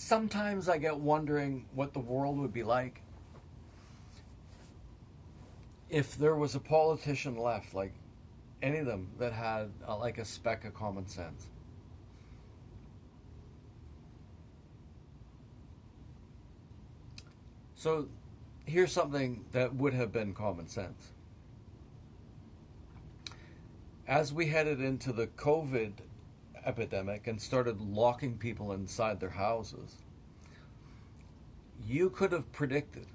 sometimes I get wondering what the world would be like if there was a politician left, like any of them, that had like a speck of common sense. So here's something that would have been common sense. As we headed into the COVID epidemic and started locking people inside their houses, you could have predicted,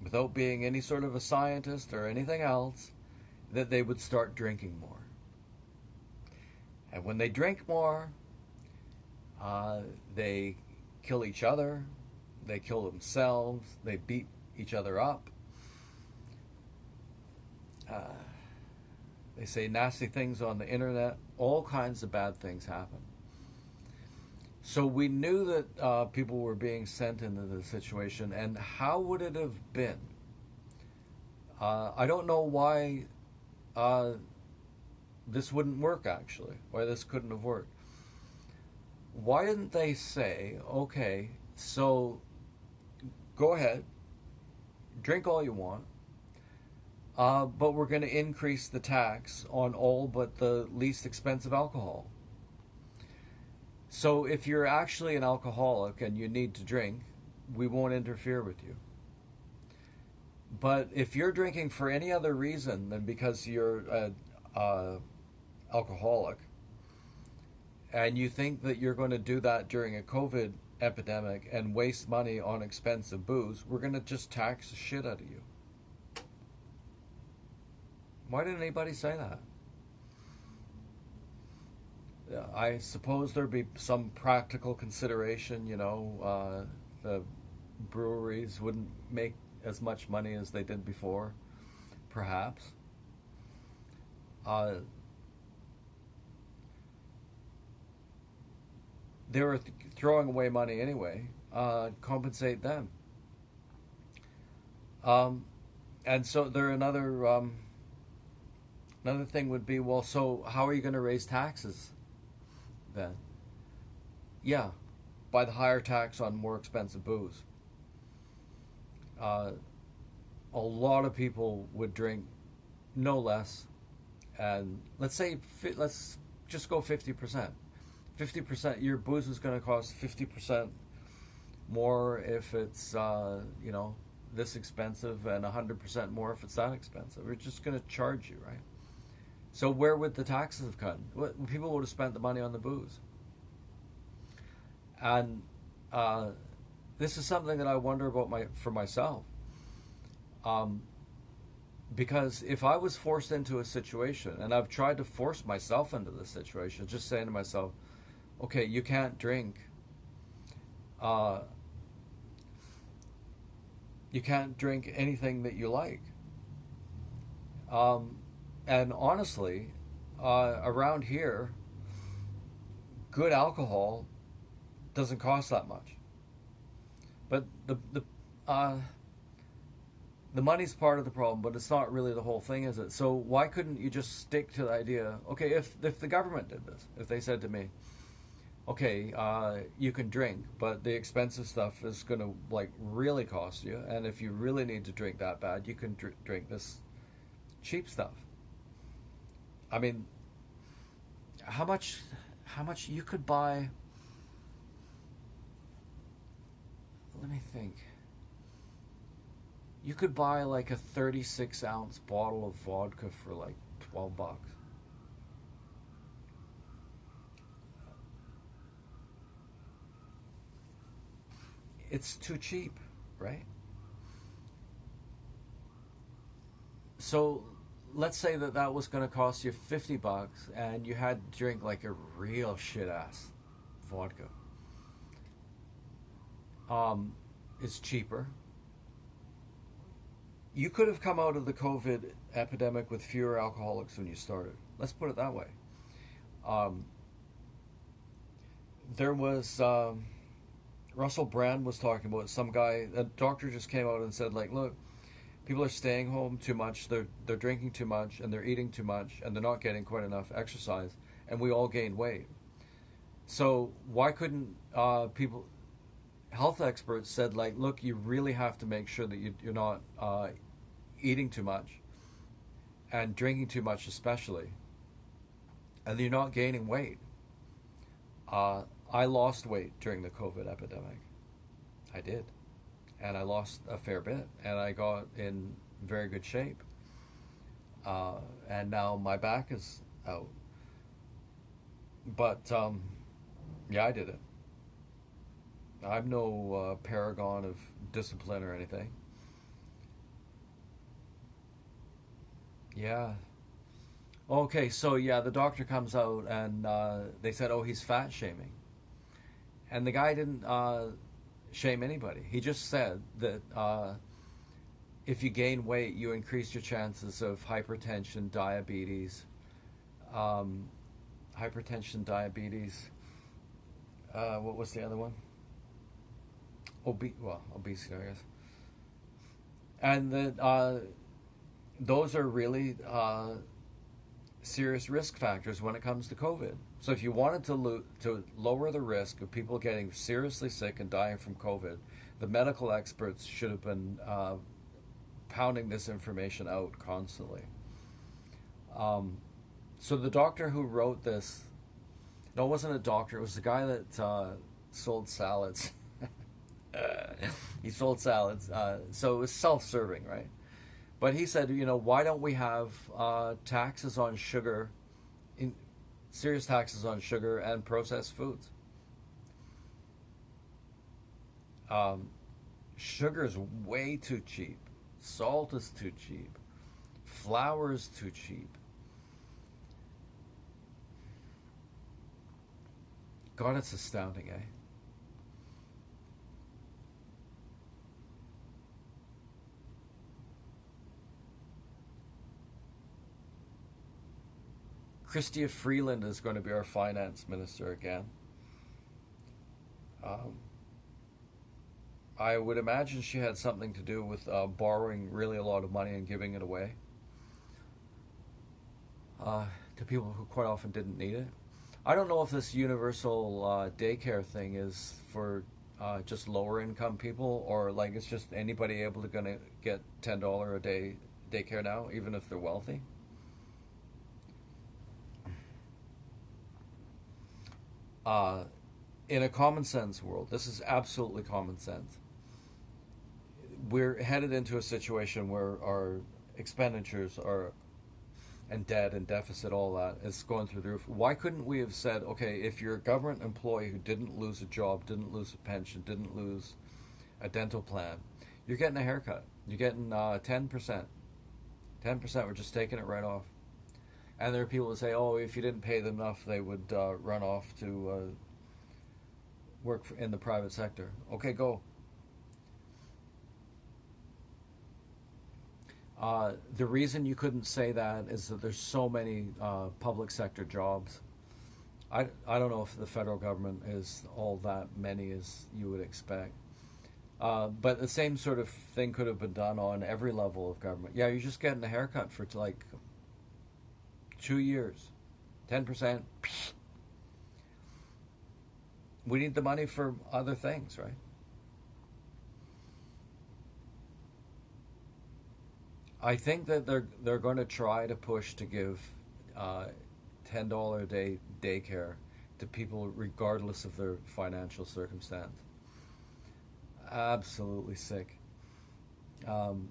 without being any sort of a scientist or anything else, that they would start drinking more. And when they drink more, they kill each other, they kill themselves, they beat each other up. Uh, they say nasty things on the internet. All kinds of bad things happen. So we knew that people were being sent into this situation, and how would it have been? I don't know why this wouldn't work, actually, why this couldn't have worked. Why didn't they say, okay, so go ahead, drink all you want, but we're going to increase the tax on all but the least expensive alcohol. So if you're actually an alcoholic and you need to drink, we won't interfere with you. But if you're drinking for any other reason than because you're an alcoholic, and you think that you're going to do that during a COVID epidemic and waste money on expensive booze, we're going to just tax the shit out of you. Why didn't anybody say that? I suppose there'd be some practical consideration, the breweries wouldn't make as much money as they did before, perhaps. They were throwing away money anyway. Compensate them. And so there another thing would be, well, so how are you going to raise taxes then? Yeah, by the higher tax on more expensive booze. A lot of people would drink no less, and let's just go 50%. 50%, your booze is going to cost 50% more if it's this expensive, and 100% more if it's that expensive. We're just going to charge you, right? So where would the taxes have cut? People would have spent the money on the booze. And this is something that I wonder about for myself. Because if I was forced into a situation, and I've tried to force myself into this situation, just saying to myself, okay, you can't drink. You can't drink anything that you like. And honestly, around here, good alcohol doesn't cost that much. But the money's part of the problem, but it's not really the whole thing, is it? So why couldn't you just stick to the idea? Okay, if the government did this, if they said to me, okay, you can drink, but the expensive stuff is going to really cost you, and if you really need to drink that bad, you can drink this cheap stuff. I mean, how much you could buy? Let me think. You could buy like a 36-ounce bottle of vodka for like $12. It's too cheap, right? So let's say that was going to cost you $50 and you had to drink like a real shit ass vodka. It's cheaper. You could have come out of the COVID epidemic with fewer alcoholics when you started. Let's put it that way. There was Russell Brand was talking about some guy. A doctor just came out and said, like, look, people are staying home too much. They're drinking too much, and they're eating too much, and they're not getting quite enough exercise, and we all gain weight. So why couldn't people? health experts said, like, look, you really have to make sure that you're not eating too much and drinking too much, especially, and you're not gaining weight. I lost weight during the COVID epidemic. I did. And I lost a fair bit. And I got in very good shape. And now my back is out. But, yeah, I did it. I'm no paragon of discipline or anything. Yeah. Okay, so yeah, the doctor comes out and they said, oh, he's fat shaming. And the guy didn't shame anybody. He just said that if you gain weight, you increase your chances of hypertension, diabetes, um, what was the other one? Obesity, I guess. And that those are really serious risk factors when it comes to COVID. So if you wanted to lower the risk of people getting seriously sick and dying from COVID, the medical experts should have been pounding this information out constantly. So the doctor who wrote this, no, it wasn't a doctor. It was the guy that sold salads. He sold salads, so it was self-serving, right? But he said, why don't we have taxes on sugar, serious taxes on sugar and processed foods? Sugar is way too cheap. Salt is too cheap. Flour is too cheap. God, it's astounding, eh? Chrystia Freeland is going to be our finance minister again. Um, I would imagine she had something to do with borrowing really a lot of money and giving it away to people who quite often didn't need it. I don't know if this universal daycare thing is for just lower income people, or like it's just anybody able to gonna get $10 a day daycare now, even if they're wealthy. Uh, in a common sense world, this is absolutely common sense. We're headed into a situation where our expenditures are and debt and deficit, all that is going through the roof. Why couldn't we have said, okay, if you're a government employee who didn't lose a job, didn't lose a pension, didn't lose a dental plan, you're getting a haircut. You're getting 10%. 10%, we're just taking it right off. And there are people that say, oh, if you didn't pay them enough, they would run off to work in the private sector. Okay, go. The reason you couldn't say that is that there's so many public sector jobs. I don't know if the federal government is all that many as you would expect. But the same sort of thing could have been done on every level of government. Yeah, you're just getting a haircut for like 2 years. 10%. We need the money for other things, right? I think that they're going to try to push to give uh, $10 a day daycare to people regardless of their financial circumstance. Absolutely sick. Um,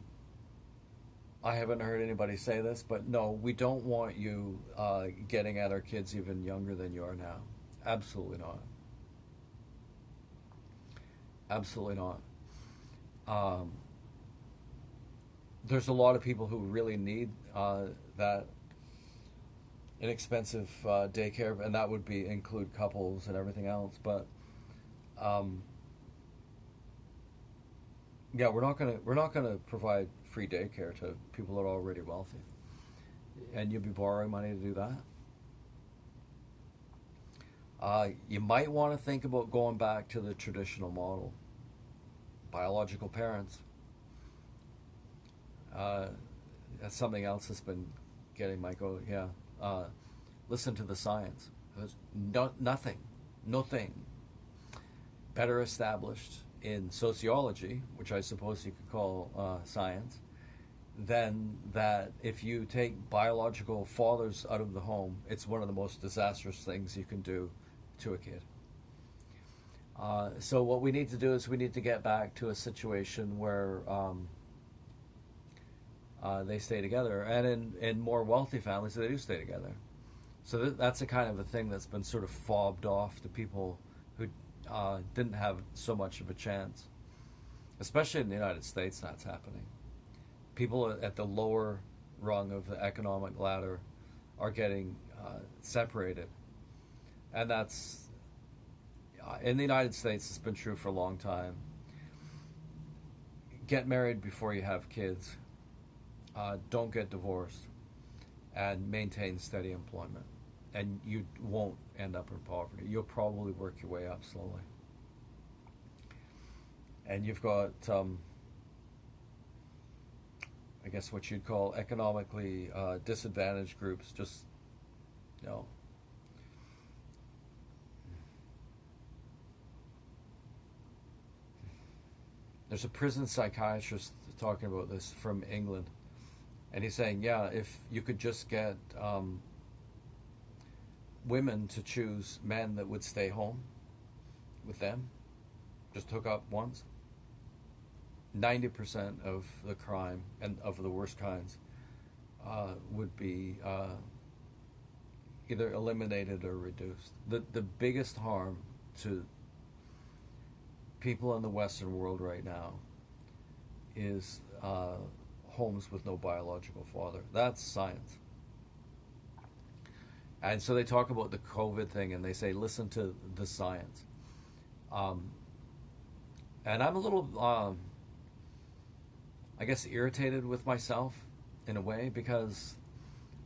I haven't heard anybody say this, but no, we don't want you getting at our kids even younger than you are now. Absolutely not. Absolutely not. Um, there's a lot of people who really need that inexpensive daycare, and that would be include couples and everything else. But um, yeah, we're not gonna provide free daycare to people that are already wealthy, and you'd be borrowing money to do that. You might want to think about going back to the traditional model. Biological parents. Uh, that's something else that's been getting my go. Yeah. Listen to the science. There's nothing better established in sociology, which I suppose you could call science, then that if you take biological fathers out of the home, it's one of the most disastrous things you can do to a kid. So what we need to do is we need to get back to a situation where they stay together, and in more wealthy families, they do stay together. So that's a kind of a thing that's been sort of fobbed off to people who didn't have so much of a chance. Especially in the United States, that's happening. People at the lower rung of the economic ladder are getting separated. And that's, in the United States, it's been true for a long time. Get married before you have kids. Don't get divorced. And maintain steady employment. And you won't end up in poverty. You'll probably work your way up slowly. And you've got, I guess what you'd call economically disadvantaged groups, just, you know, there's a prison psychiatrist talking about this from England, and he's saying, yeah, if you could just get women to choose men that would stay home with them, just hook up once, 90% of the crime, and of the worst kinds, would be either eliminated or reduced. The biggest harm to people in the Western world right now is homes with no biological father. That's science. And so they talk about the COVID thing, and they say, listen to the science. And I'm a little, I guess, irritated with myself in a way, because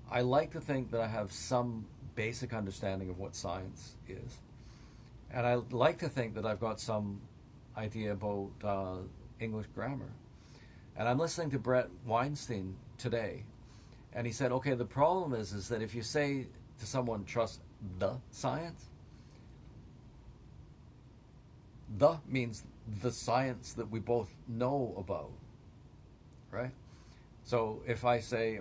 I like to think that I have some basic understanding of what science is. And I like to think that I've got some idea about English grammar. And I'm listening to Brett Weinstein today, and he said, okay, the problem is that if you say to someone, trust the science, the means the science that we both know about, right? So if I say,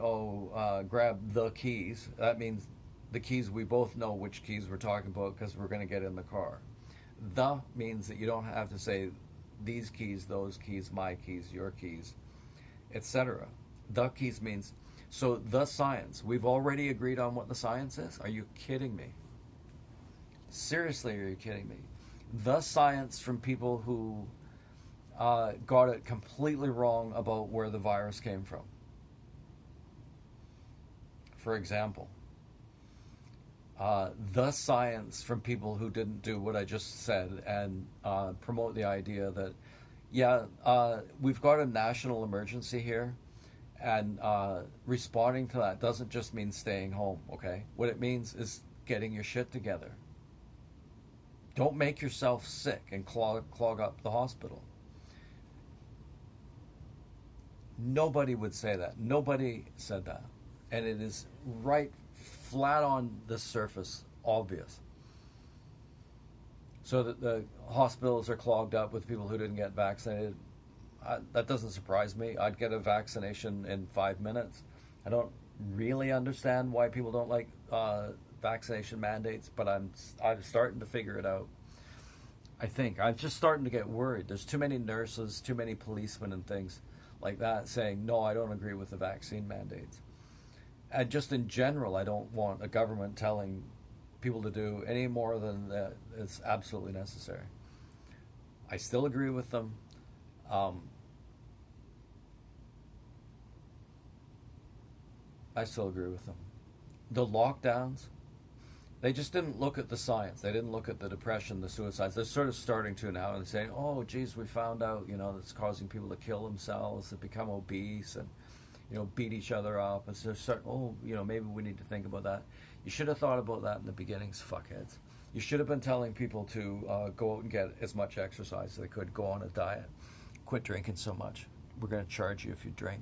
grab the keys, that means the keys, we both know which keys we're talking about because we're going to get in the car. The means that you don't have to say these keys, those keys, my keys, your keys, etc. The keys means, so the science, we've already agreed on what the science is? Are you kidding me? Seriously, are you kidding me? The science from people who got it completely wrong about where the virus came from. For example, the science from people who didn't do what I just said and promote the idea that, we've got a national emergency here, and responding to that doesn't just mean staying home, okay? What it means is getting your shit together. Don't make yourself sick and clog up the hospital. Nobody would say that. Nobody said that. And it is right flat on the surface obvious. So that the hospitals are clogged up with people who didn't get vaccinated. That doesn't surprise me. I'd get a vaccination in 5 minutes. I don't really understand why people don't like vaccination mandates, but I'm starting to figure it out. I think I'm just starting to get worried. There's too many nurses, too many policemen and things like that saying, no, I don't agree with the vaccine mandates. And just in general, I don't want a government telling people to do any more than that is absolutely necessary. I still agree with them. I still agree with them. The lockdowns, they just didn't look at the science. They didn't look at the depression, the suicides. They're sort of starting to now and saying, oh, geez, we found out, it's causing people to kill themselves, to become obese, and, beat each other up. And so maybe we need to think about that. You should have thought about that in the beginnings, fuckheads. You should have been telling people to go out and get as much exercise as they could, go on a diet, quit drinking so much. We're going to charge you if you drink.